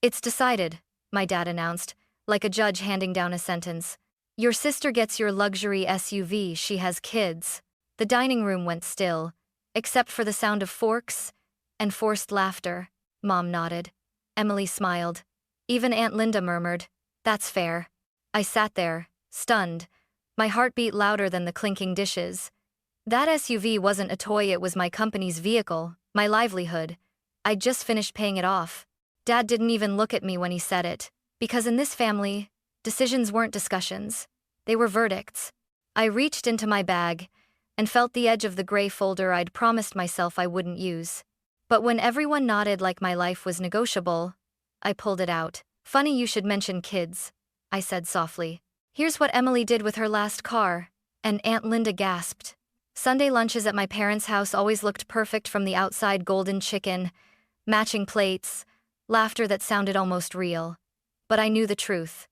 It's decided, my dad announced, like a judge handing down a sentence. Your sister gets your luxury SUV, she has kids. The dining room went still, except for the sound of forks and forced laughter. Mom nodded. Emily smiled. Even Aunt Linda murmured, "That's fair." I sat there, stunned, my heart beat louder than the clinking dishes. That SUV wasn't a toy, it was my company's vehicle, my livelihood. I'd just finished paying it off. Dad didn't even look at me when he said it, because in this family, decisions weren't discussions. They were verdicts. I reached into my bag and felt the edge of the gray folder I'd promised myself I wouldn't use. But when everyone nodded like my life was negotiable, I pulled it out. "Funny you should mention kids," I said softly. "Here's what Emily did with her last car," and Aunt Linda gasped. Sunday lunches at my parents' house always looked perfect from the outside: golden chicken, matching plates, laughter that sounded almost real. But I knew the truth.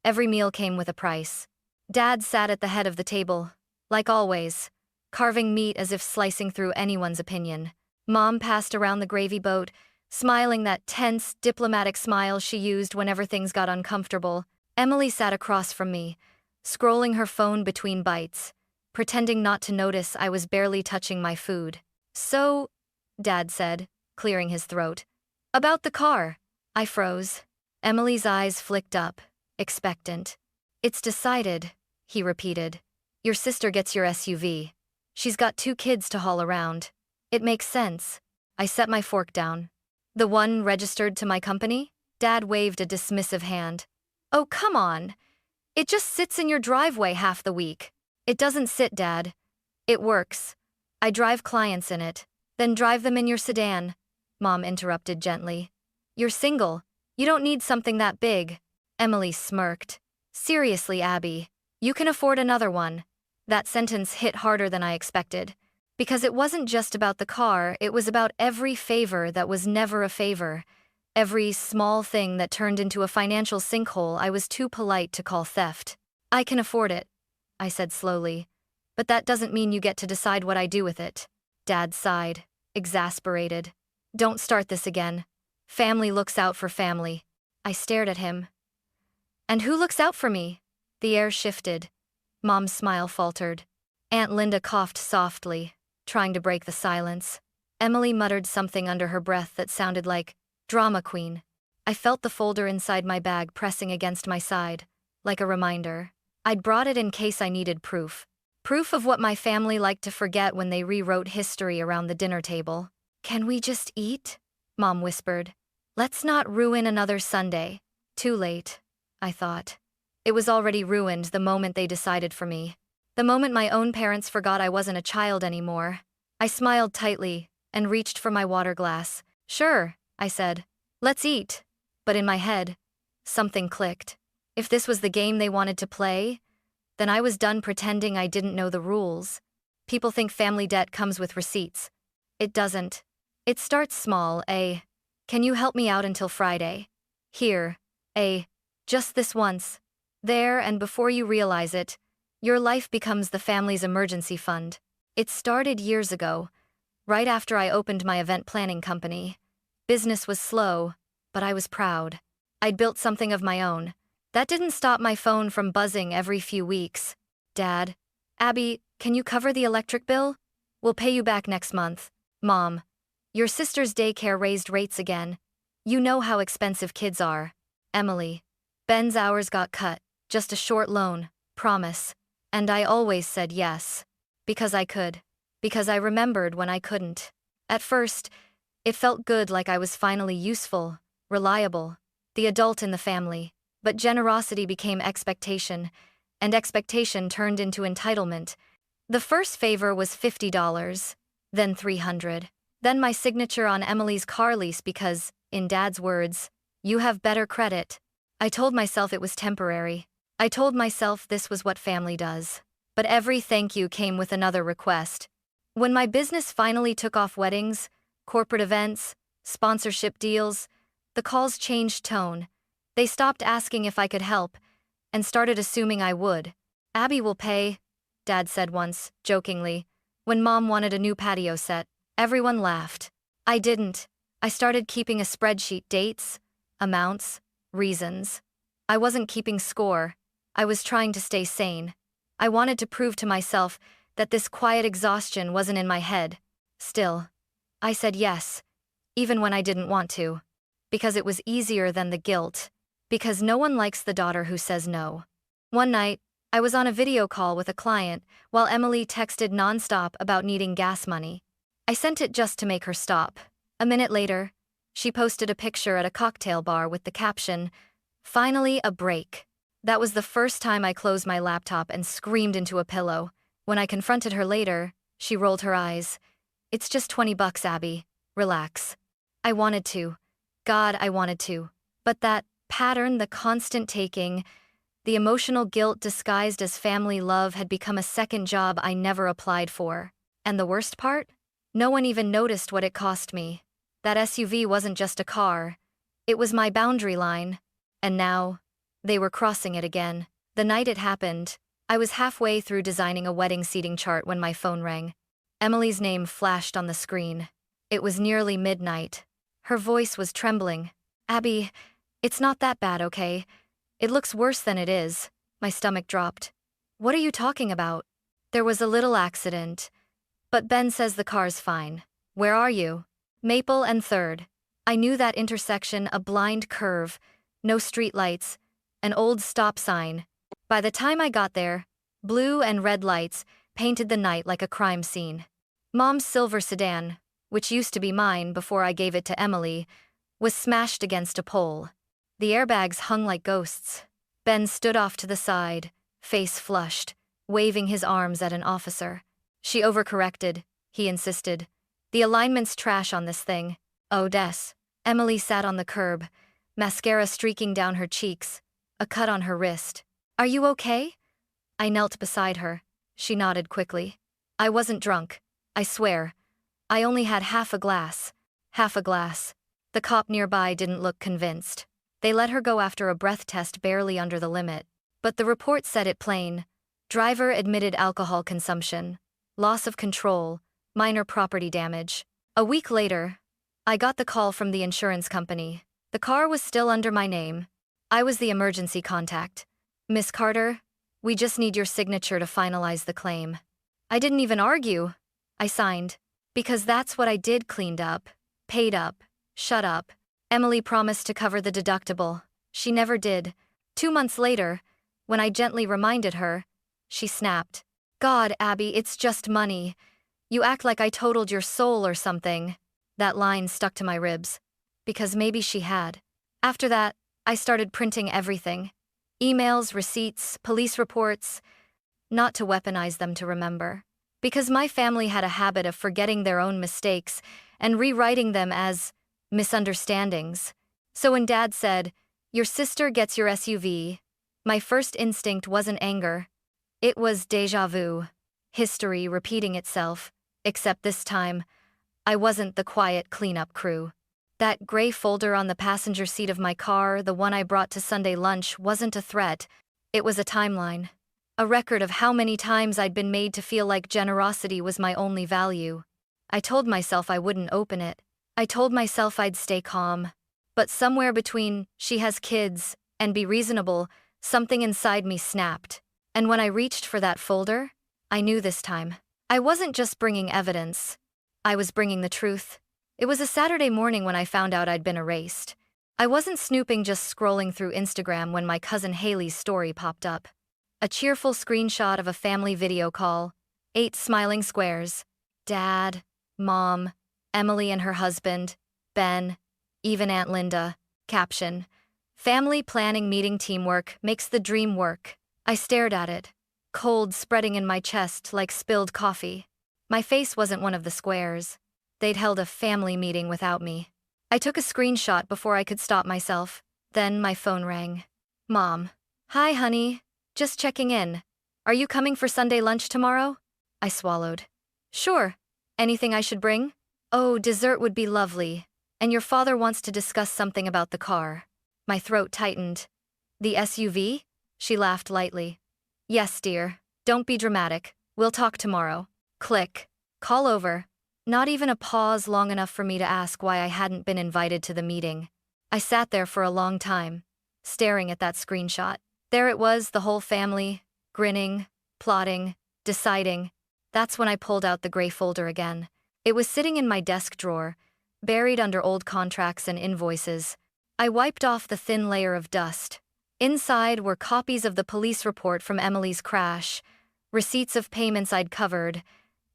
Every meal came with a price. Dad sat at the head of the table, like always, carving meat as if slicing through anyone's opinion. Mom passed around the gravy boat, smiling that tense, diplomatic smile she used whenever things got uncomfortable. Emily sat across from me, scrolling her phone between bites, pretending not to notice I was barely touching my food. "So," Dad said, clearing his throat. "About the car." I froze. Emily's eyes flicked up, expectant. "It's decided," he repeated. "Your sister gets your SUV. She's got 2 kids to haul around. It makes sense." I set my fork down. "The one registered to my company?" Dad waved a dismissive hand. "Oh, come on. It just sits in your driveway half the week." "It doesn't sit, Dad. It works. I drive clients in it." "Then drive them in your sedan," Mom interrupted gently. "You're single. You don't need something that big." Emily smirked. "Seriously, Abby, you can afford another one." That sentence hit harder than I expected. Because it wasn't just about the car, it was about every favor that was never a favor. Every small thing that turned into a financial sinkhole I was too polite to call theft. "I can afford it," I said slowly. "But that doesn't mean you get to decide what I do with it." Dad sighed, exasperated. "Don't start this again. Family looks out for family." I stared at him. "And who looks out for me?" The air shifted. Mom's smile faltered. Aunt Linda coughed softly, trying to break the silence. Emily muttered something under her breath that sounded like, "Drama queen." I felt the folder inside my bag pressing against my side, like a reminder. I'd brought it in case I needed proof. Proof of what my family liked to forget when they rewrote history around the dinner table. "Can we just eat?" Mom whispered. "Let's not ruin another Sunday." Too late, I thought. It was already ruined the moment they decided for me. The moment my own parents forgot I wasn't a child anymore. I smiled tightly and reached for my water glass. "Sure," I said. "Let's eat." But in my head, something clicked. If this was the game they wanted to play, then I was done pretending I didn't know the rules. People think family debt comes with receipts. It doesn't. It starts small, "Can you help me out until Friday?" Here, "Just this once." There, and before you realize it, your life becomes the family's emergency fund. It started years ago, right after I opened my event planning company. Business was slow, but I was proud. I'd built something of my own. That didn't stop my phone from buzzing every few weeks. "Dad, Abby, can you cover the electric bill? We'll pay you back next month." "Mom, your sister's daycare raised rates again. You know how expensive kids are." "Emily, Ben's hours got cut, just a short loan, promise." And I always said yes. Because I could. Because I remembered when I couldn't. At first, it felt good, like I was finally useful, reliable, the adult in the family. But generosity became expectation, and expectation turned into entitlement. The first favor was $50, then $300. Then my signature on Emily's car lease because, in Dad's words, "You have better credit." I told myself it was temporary. I told myself this was what family does. But every thank you came with another request. When my business finally took off: weddings, corporate events, sponsorship deals, the calls changed tone. They stopped asking if I could help, and started assuming I would. "Abby will pay," Dad said once, jokingly, when Mom wanted a new patio set. Everyone laughed. I didn't. I started keeping a spreadsheet: dates, amounts, reasons. I wasn't keeping score. I was trying to stay sane. I wanted to prove to myself that this quiet exhaustion wasn't in my head. Still, I said yes, even when I didn't want to. Because it was easier than the guilt. Because no one likes the daughter who says no. One night, I was on a video call with a client while Emily texted nonstop about needing gas money. I sent it just to make her stop. A minute later, she posted a picture at a cocktail bar with the caption, "Finally a break." That was the first time I closed my laptop and screamed into a pillow. When I confronted her later, she rolled her eyes. "It's just $20, Abby. Relax." I wanted to. God, I wanted to. But that pattern, the constant taking, the emotional guilt disguised as family love had become a second job I never applied for. And the worst part? No one even noticed what it cost me. That SUV wasn't just a car. It was my boundary line. And now, they were crossing it again. The night it happened, I was halfway through designing a wedding seating chart when my phone rang. Emily's name flashed on the screen. It was nearly midnight. Her voice was trembling. "Abby, it's not that bad, okay? It looks worse than it is." My stomach dropped. "What are you talking about?" "There was a little accident. But Ben says the car's fine." "Where are you?" "Maple and 3rd. I knew that intersection, a blind curve, no streetlights, an old stop sign. By the time I got there, blue and red lights painted the night like a crime scene. Mom's silver sedan, which used to be mine before I gave it to Emily, was smashed against a pole. The airbags hung like ghosts. Ben stood off to the side, face flushed, waving his arms at an officer. "She overcorrected," he insisted. "The alignment's trash on this thing." "Oh, Des." Emily sat on the curb, mascara streaking down her cheeks, a cut on her wrist. "Are you okay?" I knelt beside her. She nodded quickly. "I wasn't drunk. I swear. I only had half a glass." Half a glass. The cop nearby didn't look convinced. They let her go after a breath test barely under the limit. But the report said it plain. Driver admitted alcohol consumption, loss of control, minor property damage. A week later, I got the call from the insurance company. The car was still under my name. I was the emergency contact. "Miss Carter, we just need your signature to finalize the claim." I didn't even argue. I signed. Because that's what I did. Cleaned up, paid up, shut up. Emily promised to cover the deductible. She never did. 2 months later, when I gently reminded her, she snapped. "God, Abby, it's just money. You act like I totaled your soul or something." That line stuck to my ribs. Because maybe she had. After that, I started printing everything. Emails, receipts, police reports. Not to weaponize them to remember. Because my family had a habit of forgetting their own mistakes and rewriting them as misunderstandings. So when Dad said, "Your sister gets your SUV," my first instinct wasn't anger. It was déjà vu. History repeating itself, except this time, I wasn't the quiet cleanup crew. That gray folder on the passenger seat of my car, the one I brought to Sunday lunch, wasn't a threat. It was a timeline. A record of how many times I'd been made to feel like generosity was my only value. I told myself I wouldn't open it. I told myself I'd stay calm. But somewhere between "she has kids" and "be reasonable," something inside me snapped. And when I reached for that folder, I knew this time. I wasn't just bringing evidence. I was bringing the truth. It was a Saturday morning when I found out I'd been erased. I wasn't snooping, just scrolling through Instagram when my cousin Haley's story popped up. A cheerful screenshot of a family video call. 8 smiling squares. Dad, Mom, Emily and her husband, Ben, even Aunt Linda. Caption: "Family planning meeting, teamwork makes the dream work." I stared at it, cold spreading in my chest like spilled coffee. My face wasn't one of the squares. They'd held a family meeting without me. I took a screenshot before I could stop myself. Then my phone rang. "Mom." "Hi, honey. Just checking in. Are you coming for Sunday lunch tomorrow?" I swallowed. "Sure. Anything I should bring?" "Oh, dessert would be lovely. And your father wants to discuss something about the car." My throat tightened. "The SUV?" She laughed lightly. "Yes, dear. Don't be dramatic. We'll talk tomorrow." Click. Call over. Not even a pause long enough for me to ask why I hadn't been invited to the meeting. I sat there for a long time, staring at that screenshot. There it was, the whole family, grinning, plotting, deciding. That's when I pulled out the gray folder again. It was sitting in my desk drawer, buried under old contracts and invoices. I wiped off the thin layer of dust. Inside were copies of the police report from Emily's crash, receipts of payments I'd covered,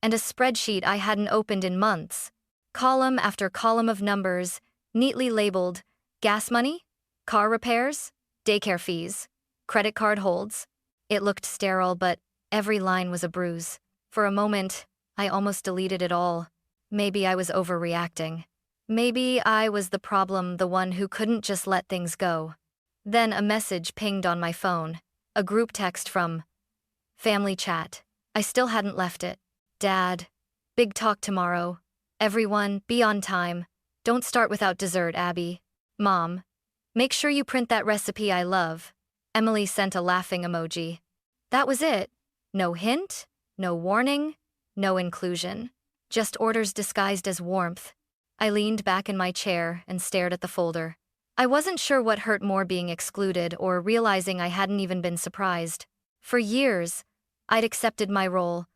and a spreadsheet I hadn't opened in months. Column after column of numbers, neatly labeled: gas money, car repairs, daycare fees, credit card holds. It looked sterile, but every line was a bruise. For a moment, I almost deleted it all. Maybe I was overreacting. Maybe I was the problem, the one who couldn't just let things go. Then a message pinged on my phone, a group text from family chat. I still hadn't left it. Dad, big talk tomorrow. Everyone, be on time. Don't start without dessert, Abby. Mom, make sure you print that recipe I love. Emily sent a laughing emoji. That was it. No hint, no warning, no inclusion. Just orders disguised as warmth. I leaned back in my chair and stared at the folder. I wasn't sure what hurt more, being excluded or realizing I hadn't even been surprised. For years, I'd accepted my role,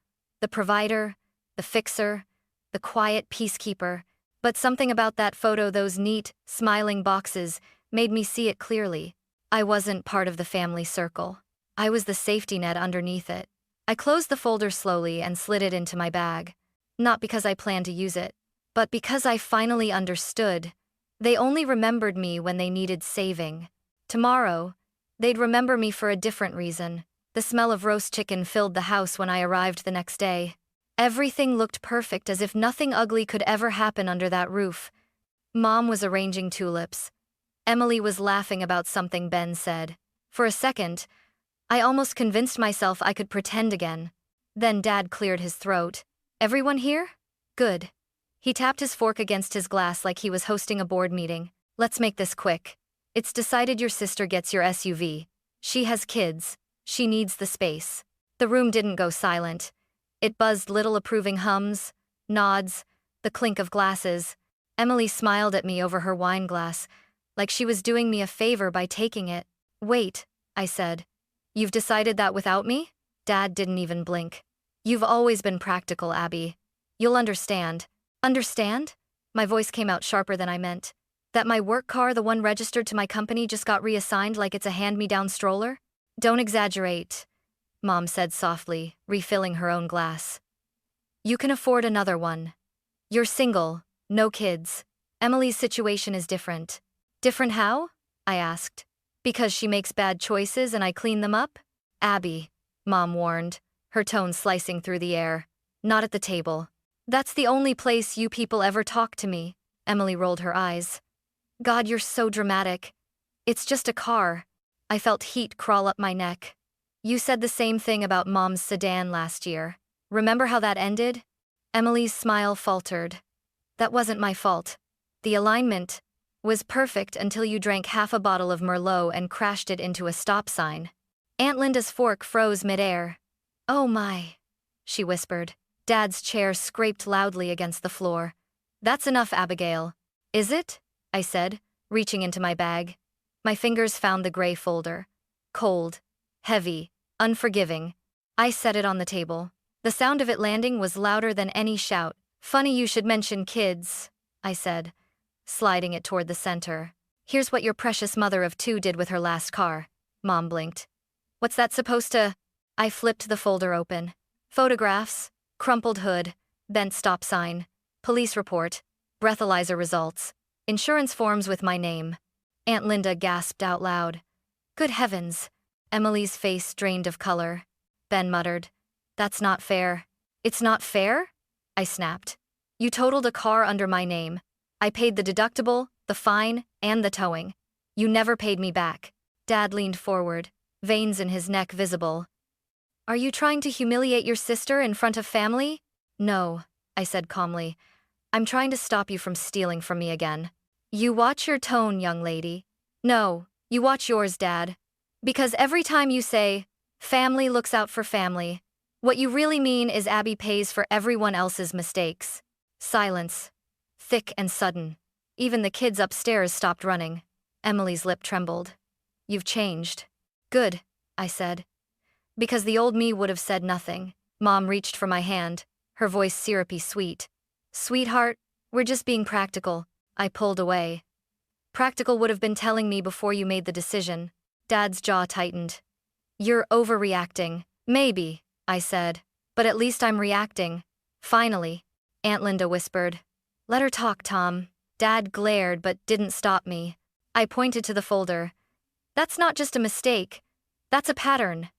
the provider, the fixer, the quiet peacekeeper, but something about that photo, those neat, smiling boxes, made me see it clearly. I wasn't part of the family circle. I was the safety net underneath it. I closed the folder slowly and slid it into my bag. Not because I planned to use it, but because I finally understood. They only remembered me when they needed saving. Tomorrow, they'd remember me for a different reason. The smell of roast chicken filled the house when I arrived the next day. Everything looked perfect, as if nothing ugly could ever happen under that roof. Mom was arranging tulips. Emily was laughing about something Ben said. For a second, I almost convinced myself I could pretend again. Then Dad cleared his throat. Everyone here? Good. He tapped his fork against his glass like he was hosting a board meeting. Let's make this quick. It's decided your sister gets your SUV. She has kids. She needs the space. The room didn't go silent. It buzzed little approving hums, nods, the clink of glasses. Emily smiled at me over her wine glass, like she was doing me a favor by taking it. Wait, I said. You've decided that without me? Dad didn't even blink. You've always been practical, Abby. You'll understand. Understand? My voice came out sharper than I meant. That my work car, the one registered to my company, just got reassigned like it's a hand-me-down stroller? Don't exaggerate, Mom said softly, refilling her own glass. You can afford another one. You're single, no kids. Emily's situation is different. Different how? I asked. Because she makes bad choices and I clean them up? Abby, Mom warned, her tone slicing through the air. Not at the table. That's the only place you people ever talk to me. Emily rolled her eyes. God, you're so dramatic. It's just a car. I felt heat crawl up my neck. You said the same thing about Mom's sedan last year. Remember how that ended? Emily's smile faltered. That wasn't my fault. The alignment was perfect until you drank half a bottle of Merlot and crashed it into a stop sign. Aunt Linda's fork froze midair. Oh my, she whispered. Dad's chair scraped loudly against the floor. That's enough, Abigail. Is it? I said, reaching into my bag. My fingers found the gray folder. Cold, heavy, unforgiving. I set it on the table. The sound of it landing was louder than any shout. Funny you should mention kids, I said, sliding it toward the center. Here's what your precious mother of two did with her last car. Mom blinked. What's that supposed to? I flipped the folder open. Photographs, crumpled hood, bent stop sign, police report, breathalyzer results, insurance forms with my name. Aunt Linda gasped out loud. Good heavens. Emily's face drained of color. Ben muttered. That's not fair. It's not fair? I snapped. You totaled a car under my name. I paid the deductible, the fine, and the towing. You never paid me back. Dad leaned forward, veins in his neck visible. Are you trying to humiliate your sister in front of family? No, I said calmly. I'm trying to stop you from stealing from me again. You watch your tone, young lady. No, you watch yours, Dad. Because every time you say, family looks out for family, what you really mean is Abby pays for everyone else's mistakes. Silence. Thick and sudden. Even the kids upstairs stopped running. Emily's lip trembled. You've changed. Good, I said. Because the old me would have said nothing. Mom reached for my hand, her voice syrupy sweet. Sweetheart, we're just being practical. I pulled away. Practical would have been telling me before you made the decision. Dad's jaw tightened. You're overreacting. Maybe, I said. But at least I'm reacting. Finally, Aunt Linda whispered. Let her talk, Tom. Dad glared but didn't stop me. I pointed to the folder. That's not just a mistake. That's a pattern.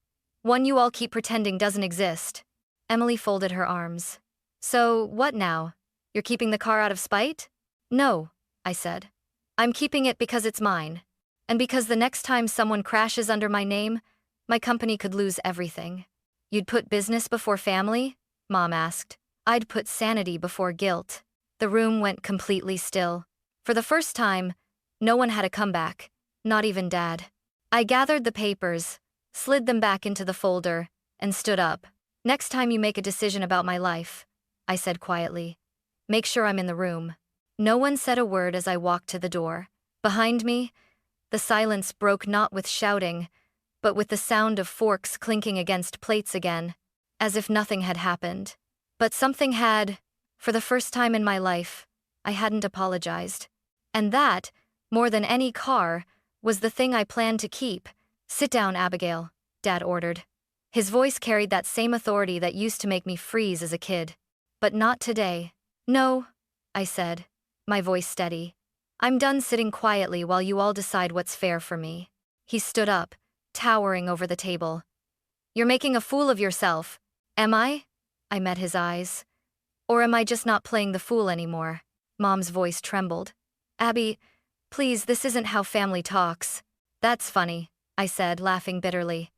One you all keep pretending doesn't exist. Emily folded her arms. So, what now? You're keeping the car out of spite? No, I said. I'm keeping it because it's mine. And because the next time someone crashes under my name, my company could lose everything. You'd put business before family? Mom asked. I'd put sanity before guilt. The room went completely still. For the first time, no one had a comeback, not even Dad. I gathered the papers, slid them back into the folder, and stood up. Next time you make a decision about my life, I said quietly, make sure I'm in the room. No one said a word as I walked to the door. Behind me, the silence broke not with shouting, but with the sound of forks clinking against plates again, as if nothing had happened. But something had. For the first time in my life, I hadn't apologized. And that, more than any car, was the thing I planned to keep. Sit down, Abigail, Dad ordered. His voice carried that same authority that used to make me freeze as a kid. But not today. No, I said, my voice steady. I'm done sitting quietly while you all decide what's fair for me. He stood up, towering over the table. You're making a fool of yourself. Am I? I met his eyes. Or am I just not playing the fool anymore? Mom's voice trembled. Abby, please, this isn't how family talks. That's funny, I said, laughing bitterly.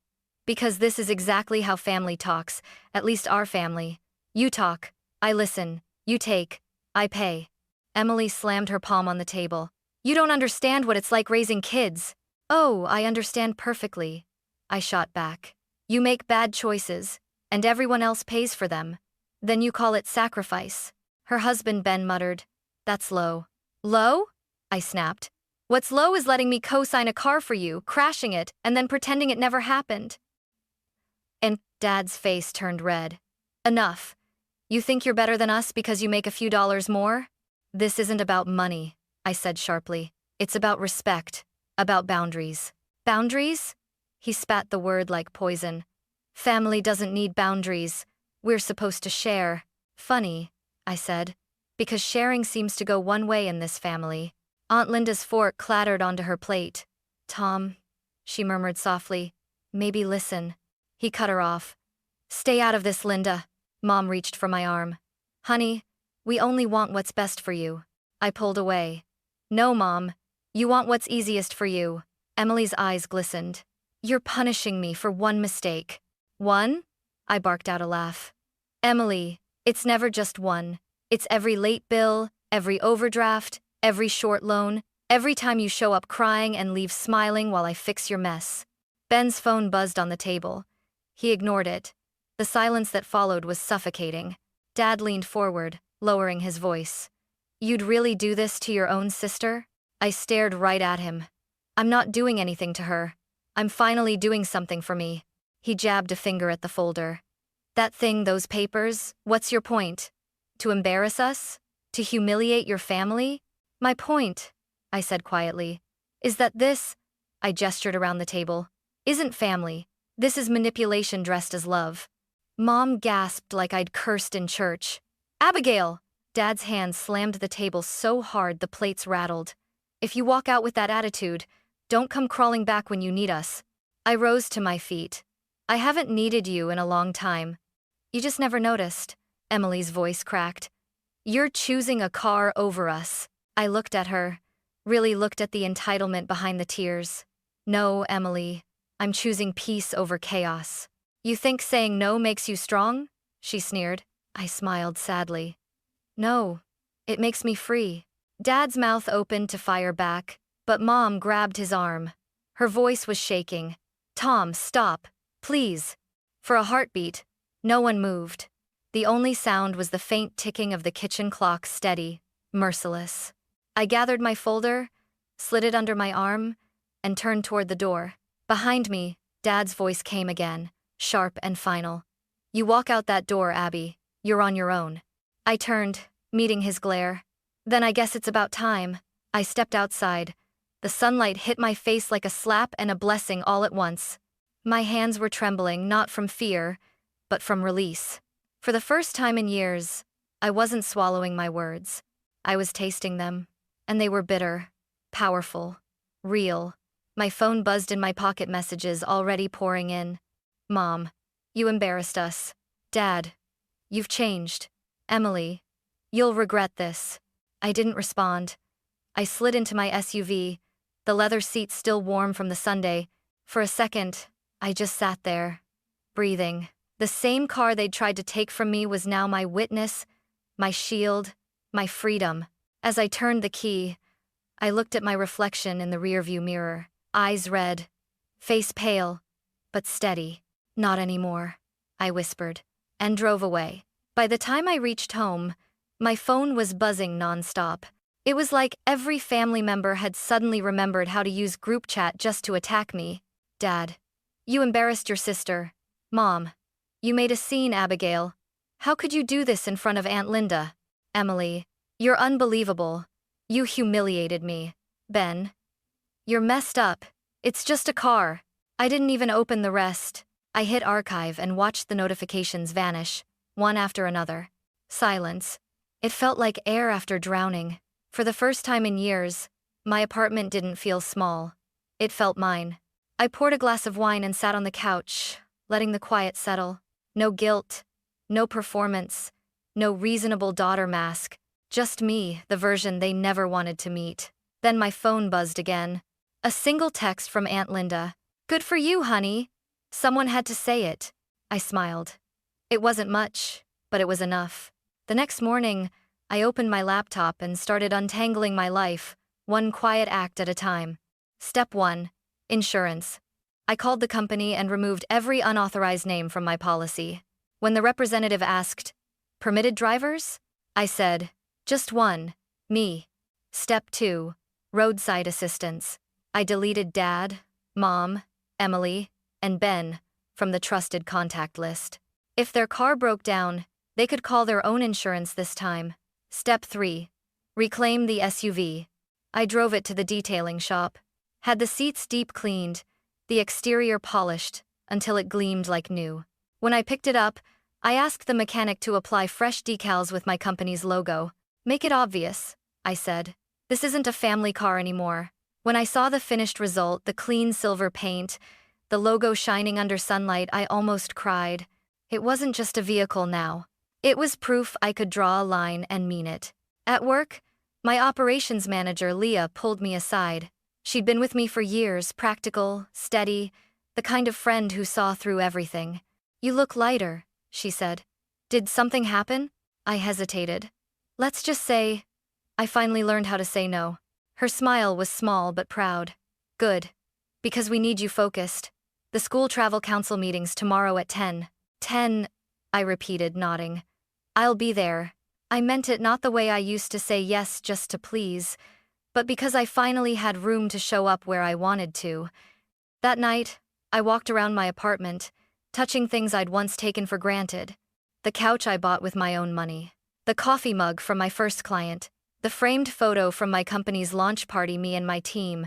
Because this is exactly how family talks, at least our family. You talk, I listen, you take, I pay. Emily slammed her palm on the table. You don't understand what it's like raising kids. Oh, I understand perfectly. I shot back. You make bad choices, and everyone else pays for them. Then you call it sacrifice. Her husband Ben muttered. That's low. Low? I snapped. What's low is letting me co-sign a car for you, crashing it, and then pretending it never happened. And Dad's face turned red. Enough. You think you're better than us because you make a few dollars more? This isn't about money, I said sharply. It's about respect, about boundaries. Boundaries? He spat the word like poison. Family doesn't need boundaries. We're supposed to share. Funny, I said, because sharing seems to go one way in this family. Aunt Linda's fork clattered onto her plate. Tom, she murmured softly, maybe listen. He cut her off. Stay out of this, Linda. Mom reached for my arm. Honey, we only want what's best for you. I pulled away. No, Mom. You want what's easiest for you. Emily's eyes glistened. You're punishing me for one mistake. One? I barked out a laugh. Emily, it's never just one. It's every late bill, every overdraft, every short loan, every time you show up crying and leave smiling while I fix your mess. Ben's phone buzzed on the table. He ignored it. The silence that followed was suffocating. Dad leaned forward, lowering his voice. You'd really do this to your own sister? I stared right at him. I'm not doing anything to her. I'm finally doing something for me. He jabbed a finger at the folder. That thing, those papers, what's your point? To embarrass us? To humiliate your family? My point, I said quietly, is that this, I gestured around the table, isn't family. This is manipulation dressed as love. Mom gasped like I'd cursed in church. Abigail! Dad's hand slammed the table so hard the plates rattled. If you walk out with that attitude, don't come crawling back when you need us. I rose to my feet. I haven't needed you in a long time. You just never noticed. Emily's voice cracked. You're choosing a car over us. I looked at her, really looked at the entitlement behind the tears. No, Emily, I'm choosing peace over chaos. You think saying no makes you strong? She sneered. I smiled sadly. No, it makes me free. Dad's mouth opened to fire back, but Mom grabbed his arm. Her voice was shaking. Tom, stop, please. For a heartbeat, no one moved. The only sound was the faint ticking of the kitchen clock, steady, merciless. I gathered my folder, slid it under my arm, and turned toward the door. Behind me, Dad's voice came again, sharp and final. "You walk out that door, Abby. You're on your own." I turned, meeting his glare. "Then I guess it's about time." I stepped outside. The sunlight hit my face like a slap and a blessing all at once. My hands were trembling, not from fear, but from release. For the first time in years, I wasn't swallowing my words. I was tasting them. And they were bitter, powerful, real. My phone buzzed in my pocket, messages already pouring in. "Mom, you embarrassed us. Dad, you've changed. Emily, you'll regret this." I didn't respond. I slid into my SUV, the leather seat still warm from the Sunday. For a second, I just sat there, breathing. The same car they'd tried to take from me was now my witness, my shield, my freedom. As I turned the key, I looked at my reflection in the rearview mirror, eyes red, face pale, but steady. "Not anymore," I whispered, and drove away. By the time I reached home, my phone was buzzing nonstop. It was like every family member had suddenly remembered how to use group chat just to attack me. "Dad, you embarrassed your sister. Mom, you made a scene, Abigail. How could you do this in front of Aunt Linda? Emily, you're unbelievable. You humiliated me. Ben, you're messed up. It's just a car." I didn't even open the rest. I hit archive and watched the notifications vanish, one after another. Silence. It felt like air after drowning. For the first time in years, my apartment didn't feel small. It felt mine. I poured a glass of wine and sat on the couch, letting the quiet settle. No guilt, no performance, no reasonable daughter mask. Just me, the version they never wanted to meet. Then my phone buzzed again. A single text from Aunt Linda. "Good for you, honey." Someone had to say it. I smiled. It wasn't much, but it was enough. The next morning, I opened my laptop and started untangling my life, one quiet act at a time. Step 1. Insurance. I called the company and removed every unauthorized name from my policy. When the representative asked, "Permitted drivers?" I said, "Just one, me." Step 2. Roadside assistance. I deleted Dad, Mom, Emily, and Ben from the trusted contact list. If their car broke down, they could call their own insurance this time. Step 3. Reclaim the SUV. I drove it to the detailing shop. Had the seats deep cleaned, the exterior polished, until it gleamed like new. When I picked it up, I asked the mechanic to apply fresh decals with my company's logo. "Make it obvious," I said. "This isn't a family car anymore." When I saw the finished result, the clean silver paint, the logo shining under sunlight, I almost cried. It wasn't just a vehicle now. It was proof I could draw a line and mean it. At work, my operations manager, Leah, pulled me aside. She'd been with me for years, practical, steady, the kind of friend who saw through everything. "You look lighter," she said. "Did something happen?" I hesitated. "Let's just say, I finally learned how to say no." Her smile was small but proud. "Good. Because we need you focused. The school travel council meeting's tomorrow at 10. 10, I repeated, nodding. "I'll be there." I meant it not the way I used to say yes just to please, but because I finally had room to show up where I wanted to. That night, I walked around my apartment, touching things I'd once taken for granted. The couch I bought with my own money. The coffee mug from my first client. The framed photo from my company's launch party, me and my team.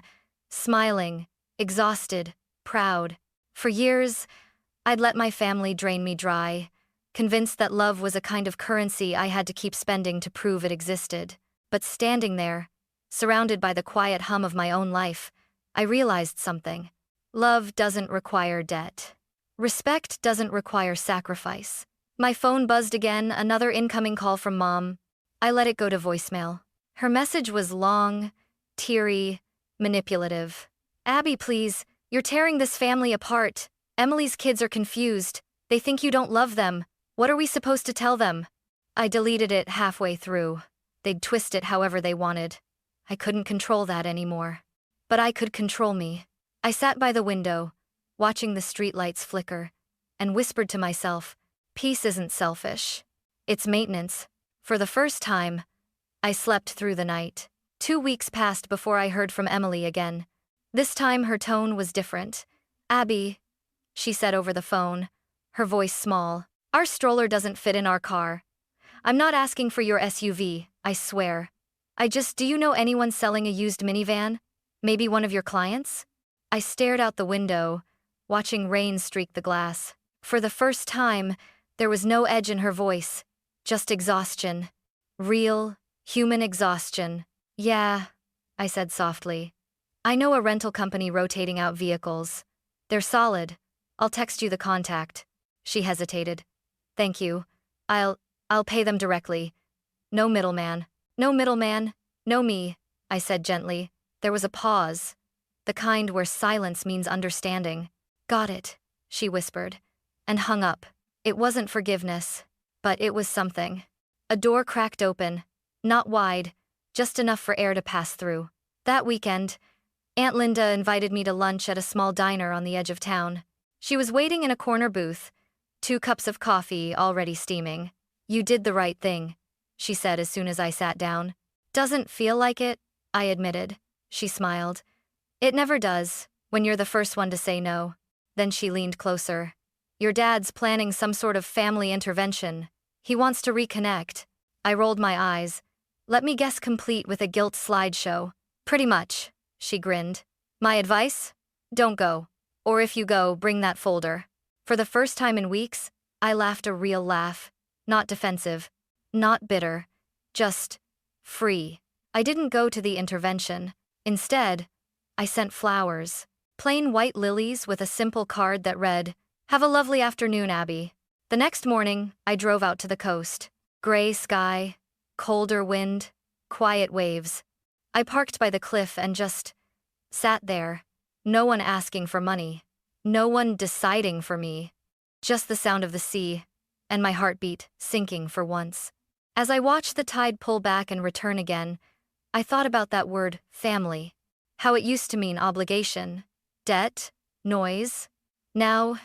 Smiling, exhausted, proud. For years, I'd let my family drain me dry, convinced that love was a kind of currency I had to keep spending to prove it existed. But standing there, surrounded by the quiet hum of my own life, I realized something. Love doesn't require debt. Respect doesn't require sacrifice. My phone buzzed again, another incoming call from Mom. I let it go to voicemail. Her message was long, teary, manipulative. "Abby, please, you're tearing this family apart. Emily's kids are confused. They think you don't love them. What are we supposed to tell them?" I deleted it halfway through. They'd twist it however they wanted. I couldn't control that anymore. But I could control me. I sat by the window, watching the streetlights flicker, and whispered to myself, "Peace isn't selfish. It's maintenance." For the first time, I slept through the night. 2 weeks passed before I heard from Emily again. This time her tone was different. "Abby," she said over the phone, her voice small, "our stroller doesn't fit in our car. I'm not asking for your SUV, I swear. Do you know anyone selling a used minivan? Maybe one of your clients?" I stared out the window, watching rain streak the glass. For the first time, there was no edge in her voice, just exhaustion. Real, human exhaustion. "Yeah," I said softly. "I know a rental company rotating out vehicles. They're solid. I'll text you the contact." She hesitated. "Thank you. I'll pay them directly. No middleman." "No middleman, no me," I said gently. There was a pause, the kind where silence means understanding. "Got it," she whispered, and hung up. It wasn't forgiveness, but it was something. A door cracked open, not wide, just enough for air to pass through. That weekend, Aunt Linda invited me to lunch at a small diner on the edge of town. She was waiting in a corner booth, 2 cups of coffee already steaming. "You did the right thing," she said as soon as I sat down. "Doesn't feel like it," I admitted. She smiled. "It never does, when you're the first one to say no." Then she leaned closer. "Your dad's planning some sort of family intervention. He wants to reconnect." I rolled my eyes. "Let me guess, complete with a guilt slideshow." "Pretty much," she grinned. "My advice? Don't go. Or if you go, bring that folder." For the first time in weeks, I laughed a real laugh. Not defensive. Not bitter. Just free. I didn't go to the intervention. Instead, I sent flowers. Plain white lilies with a simple card that read, "Have a lovely afternoon, Abby." The next morning, I drove out to the coast. Gray sky, colder wind, quiet waves. I parked by the cliff and just sat there. No one asking for money. No one deciding for me. Just the sound of the sea, and my heartbeat sinking for once. As I watched the tide pull back and return again, I thought about that word, family. How it used to mean obligation, debt, noise. Now,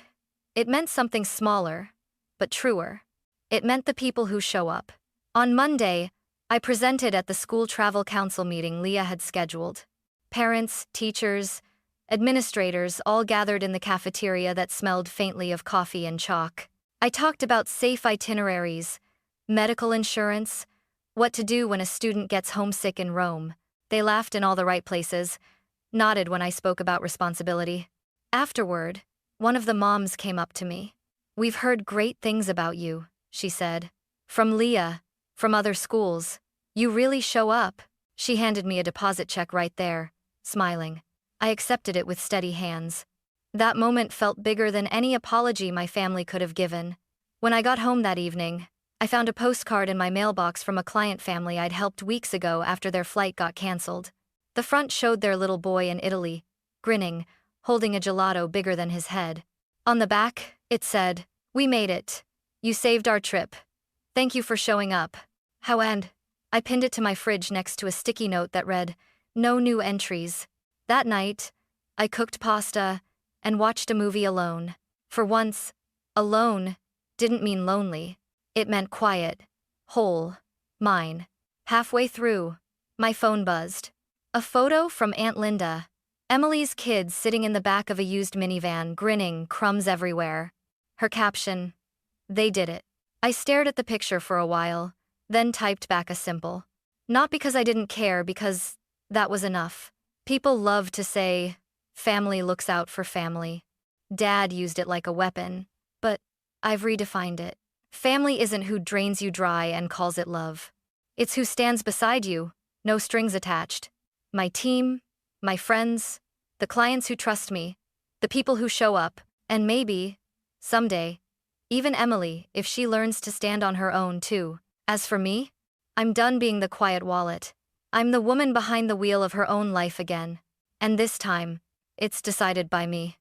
it meant something smaller, but truer. It meant the people who show up. On Monday, I presented at the school travel council meeting Leah had scheduled. Parents, teachers, administrators all gathered in the cafeteria that smelled faintly of coffee and chalk. I talked about safe itineraries, medical insurance, what to do when a student gets homesick in Rome. They laughed in all the right places, nodded when I spoke about responsibility. Afterward, one of the moms came up to me. "We've heard great things about you," she said. "From Leah, from other schools. You really show up." She handed me a deposit check right there, smiling. I accepted it with steady hands. That moment felt bigger than any apology my family could have given. When I got home that evening, I found a postcard in my mailbox from a client family I'd helped weeks ago after their flight got canceled. The front showed their little boy in Italy, grinning, holding a gelato bigger than his head. On the back, it said, "We made it. You saved our trip. Thank you for showing up." How and I pinned it to my fridge next to a sticky note that read, "No new entries." That night, I cooked pasta and watched a movie alone. For once, alone didn't mean lonely. It meant quiet, whole, mine. Halfway through, my phone buzzed. A photo from Aunt Linda. Emily's kids sitting in the back of a used minivan, grinning, crumbs everywhere. Her caption, "They did it." I stared at the picture for a while, then typed back a simple. Not because I didn't care, because that was enough. People love to say, family looks out for family. Dad used it like a weapon, but I've redefined it. Family isn't who drains you dry and calls it love. It's who stands beside you, no strings attached. My team, my friends, the clients who trust me, the people who show up, and maybe, someday, even Emily, if she learns to stand on her own too. As for me, I'm done being the quiet wallet. I'm the woman behind the wheel of her own life again. And this time, it's decided by me.